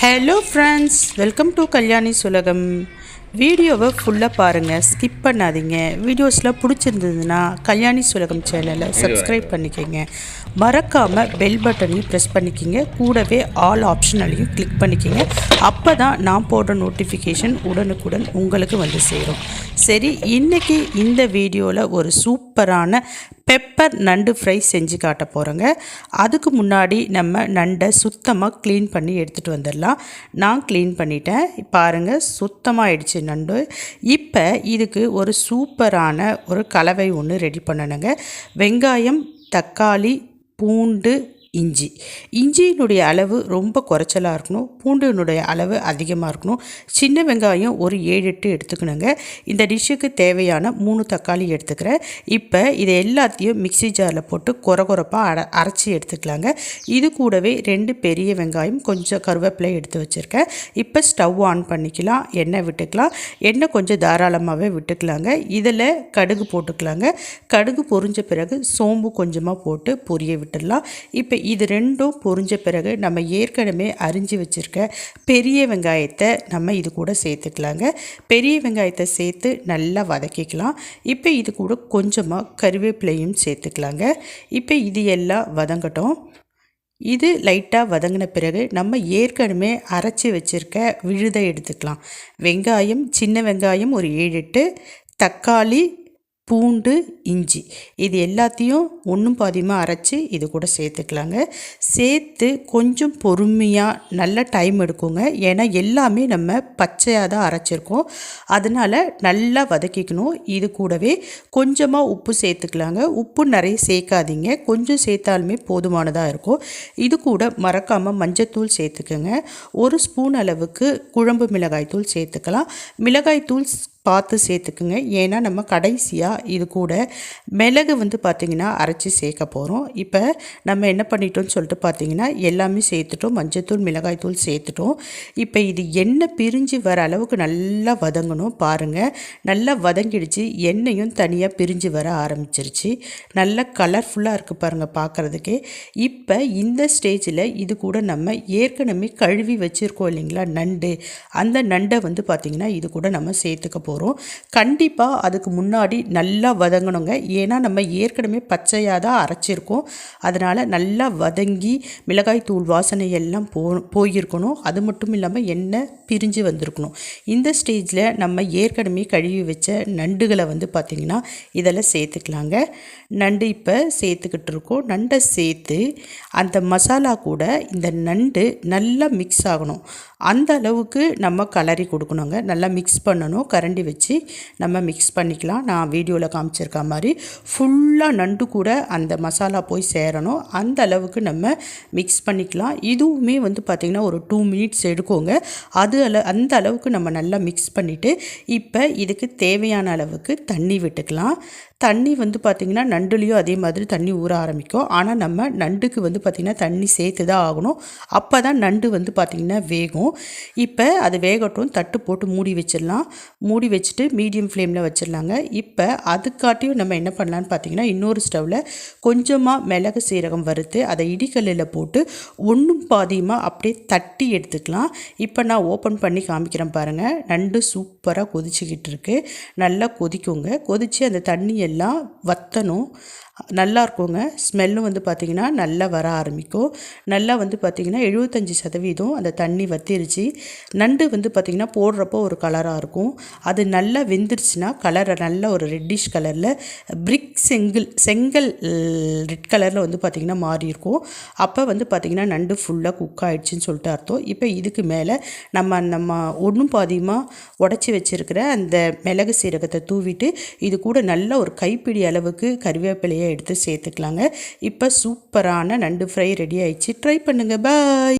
Hello friends, welcome to Kalyani சுலகம். வீடியோவை ஃபுல்லாக பாருங்கள், ஸ்கிப் பண்ணாதீங்க. வீடியோஸில் பிடிச்சிருந்ததுன்னா கல்யாணி சுலகம் சேனலை சப்ஸ்கிரைப் பண்ணிக்கோங்க. மறக்காமல் பெல் பட்டனையும் ப்ரெஸ் பண்ணிக்கோங்க. கூடவே ஆல் ஆப்ஷனலையும் கிளிக் பண்ணிக்கோங்க. அப்போ தான் நான் போடுற நோட்டிஃபிகேஷன் உடனுக்குடன் உங்களுக்கு வந்து சேரும். சரி, இன்றைக்கி இந்த வீடியோவில் ஒரு சூப்பரான பெப்பர் நண்டு ஃப்ரை செஞ்சு காட்ட போகிறோங்க. அதுக்கு முன்னாடி நம்ம நண்டை சுத்தமாக க்ளீன் பண்ணி எடுத்துகிட்டு வந்துடலாம். நான் க்ளீன் பண்ணிட்டேன், பாருங்கள், சுத்தமாக ஆயிடுச்சு நண்டு. இப்போ இதுக்கு ஒரு சூப்பரான ஒரு கலவை ஒன்று ரெடி பண்ணணுங்க. வெங்காயம், தக்காளி, பூண்டு, இஞ்சியினுடைய அளவு ரொம்ப குறைச்சலாக இருக்கணும், பூண்டினுடைய அளவு அதிகமாக இருக்கணும். சின்ன வெங்காயம் ஒரு 7-8 எடுத்துக்கணுங்க. இந்த டிஷ்ஷுக்கு தேவையான 3 தக்காளி எடுத்துக்கிறேன். இப்போ இதை எல்லாத்தையும் மிக்சி ஜாரில் போட்டு கொரகொரப்பாக அரைச்சி எடுத்துக்கலாங்க. இது கூடவே 2 பெரிய வெங்காயம், கொஞ்சம் கருவேப்பிலை எடுத்து வச்சுருக்கேன். இப்போ ஸ்டவ் ஆன் பண்ணிக்கலாம், எண்ணெய் விட்டுக்கலாம். எண்ணெய் கொஞ்சம் தாராளமாகவே விட்டுக்கலாங்க. இதில் கடுகு போட்டுக்கலாங்க. கடுகு பொரிஞ்ச பிறகு சோம்பு கொஞ்சமாக போட்டு பொரிய விட்டுடலாம். இப்போ இது ரெண்டும் பொரிஞ்ச பிறகு நம்ம ஏற்கனவே அரிஞ்சு வச்சுருக்க பெரிய வெங்காயத்தை நம்ம இது கூட சேர்த்துக்கலாங்க. பெரிய வெங்காயத்தை சேர்த்து நல்லா வதக்கிக்கலாம். இப்போ இது கூட கொஞ்சமாக கருவேப்பிலையும் சேர்த்துக்கலாங்க. இப்போ இது எல்லாம் வதங்கட்டும். இது லைட்டாக வதங்கின பிறகு நம்ம ஏற்கனவே அரைச்சி வச்சுருக்க விழுதை எடுத்துக்கலாம். வெங்காயம், சின்ன வெங்காயம் ஒரு 7-8, தக்காளி, பூண்டு, இஞ்சி, இது எல்லாத்தையும் ஒன்றும் பாதியமாக அரைச்சி இது கூட சேர்த்துக்கலாங்க. சேர்த்து கொஞ்சம் பொறுமையாக நல்ல டைம் எடுக்குங்க. ஏன்னா எல்லாமே நம்ம பச்சையாக தான் அரைச்சிருக்கோம், அதனால் நல்லா வதக்கிக்கணும். இது கூடவே கொஞ்சமாக உப்பு சேர்த்துக்கலாங்க. உப்பு நிறைய சேர்க்காதீங்க, கொஞ்சம் சேர்த்தாலுமே போதுமானதாக இருக்கும். இது கூட மறக்காமல் மஞ்சத்தூள் சேர்த்துக்கோங்க. 1 ஸ்பூன் அளவுக்கு குழம்பு மிளகாய்த்தூள் சேர்த்துக்கலாம். மிளகாய்த்தூள் பார்த்து சேர்த்துக்குங்க, ஏன்னா நம்ம கடைசியாக இது கூட மிளகு பார்த்திங்கன்னா அரைச்சி சேர்க்க போகிறோம். இப்போ நம்ம என்ன பண்ணிட்டோம்னு சொல்லிட்டு பார்த்திங்கன்னா எல்லாமே சேர்த்துட்டோம், மஞ்சத்தூள், மிளகாய்த்தூள் சேர்த்துட்டோம். இப்போ இது எண்ணெய் பிரிஞ்சு வர அளவுக்கு நல்லா வதங்கணும். பாருங்கள், நல்லா வதங்கிடுச்சு, எண்ணெயும் தனியாக பிரிஞ்சு வர ஆரம்பிச்சிருச்சு. நல்லா கலர்ஃபுல்லாக இருக்குது பாருங்கள் பார்க்குறதுக்கே. இப்போ இந்த ஸ்டேஜில் இது கூட நம்ம ஏற்கனவே கழுவி வச்சுருக்கோம் இல்லைங்களா நண்டு, அந்த நண்டை பார்த்திங்கன்னா இது கூட நம்ம சேர்த்துக்க போகிறோம். கண்டிப்பாக அதுக்கு முன்னாடி நல்லா வதங்கணுங்க, ஏன்னா நம்ம ஏற்கனவே பச்சையாக தான் அரைச்சிருக்கோம். அதனால் நல்லா வதங்கி மிளகாய் தூள் வாசனை எல்லாம் போயிருக்கணும். அது மட்டும் இல்லாமல் எண்ணெய் பிரிஞ்சு வந்திருக்கணும். இந்த ஸ்டேஜில் நம்ம ஏற்கனவே கழுவி வச்ச நண்டுகளை பார்த்திங்கன்னா இதில் சேர்த்துக்கலாங்க. நண்டு இப்போ சேர்த்துக்கிட்டு இருக்கோம். நண்டை சேர்த்து அந்த மசாலா கூட இந்த நண்டு நல்லா மிக்ஸ் ஆகணும், அந்த அளவுக்கு நம்ம கலரி கொடுக்கணுங்க. நல்லா மிக்ஸ் பண்ணணும், கரண்டி வச்சு நம்ம மிக்ஸ் பண்ணிக்கலாம். நான் வீடியோவில் காமிச்சிருக்க மாதிரி ஃபுல்லாக நண்டு கூட அந்த மசாலா போய் சேரணும், அந்த அளவுக்கு நம்ம மிக்ஸ் பண்ணிக்கலாம். இதுவுமே பார்த்திங்கன்னா ஒரு 2 மினிட்ஸ் எடுக்குங்க. அந்த அளவுக்கு நம்ம நல்லா மிக்ஸ் பண்ணிவிட்டு இப்போ இதுக்கு தேவையான அளவுக்கு தண்ணி விட்டுக்கலாம். தண்ணி பார்த்திங்கன்னா நண்டுலேயும் அதே மாதிரி தண்ணி ஊற ஆரம்பிக்கும். ஆனால் நம்ம நண்டுக்கு பார்த்திங்கன்னா தண்ணி சேர்த்து தான் ஆகணும், அப்போ தான் நண்டு பார்த்திங்கன்னா வேகும். இப்போ அது வேகட்டும், தட்டு போட்டு மூடி வச்சிடலாம். மூடி வச்சுட்டு மீடியம் ஃப்ளேமில் வச்சிடலாங்க. இப்போ அதுக்காட்டியும் நம்ம என்ன பண்ணலான்னு பார்த்திங்கன்னா இன்னொரு ஸ்டவ்வில் கொஞ்சமாக மிளகு சீரகம் வறுத்து அதை இடிக்கல்லில் போட்டு ஒன்றும் பாதியமாக அப்படியே தட்டி எடுத்துக்கலாம். இப்போ நான் ஓப்பன் பண்ணி காமிக்கிறேன் பாருங்கள். நண்டு சூப்பராக கொதிச்சுக்கிட்டு இருக்குது. நல்லா கொதிக்குங்க. கொதித்து அந்த தண்ணி எல்லாம் வற்றணும், நல்லா இருக்குங்க. ஸ்மெல்லும் பார்த்திங்கன்னா நல்லா வர ஆரம்பிக்கும். நல்லா பார்த்திங்கன்னா 75% அந்த தண்ணி வற்றிருச்சு. நண்டு பார்த்திங்கன்னா போடுறப்போ ஒரு கலராக இருக்கும், அது நல்லா வெந்துருச்சுன்னா கலரை நல்ல ஒரு ரெட்டிஷ் கலரில் பிரிக் செங்கல் ரெட் கலரில் பார்த்திங்கன்னா மாறி இருக்கும். அப்போ பார்த்திங்கன்னா நண்டு ஃபுல்லாக குக் ஆகிடுச்சின்னு சொல்லிட்டு அர்த்தம். இப்போ இதுக்கு மேலே நம்ம ஒன்றும் பாதியமாக உடச்சி வச்சுருக்கிற அந்த மிளகு சீரகத்தை தூவிட்டு இது கூட நல்ல ஒரு கைப்பிடி அளவுக்கு கறிவேப்பிலையை எடுத்து சேர்த்துக்கலாங்க. இப்போ சூப்பரான நண்டு ஃப்ரை ரெடி ஆயிடுச்சு. ட்ரை பண்ணுங்கள். பாய்.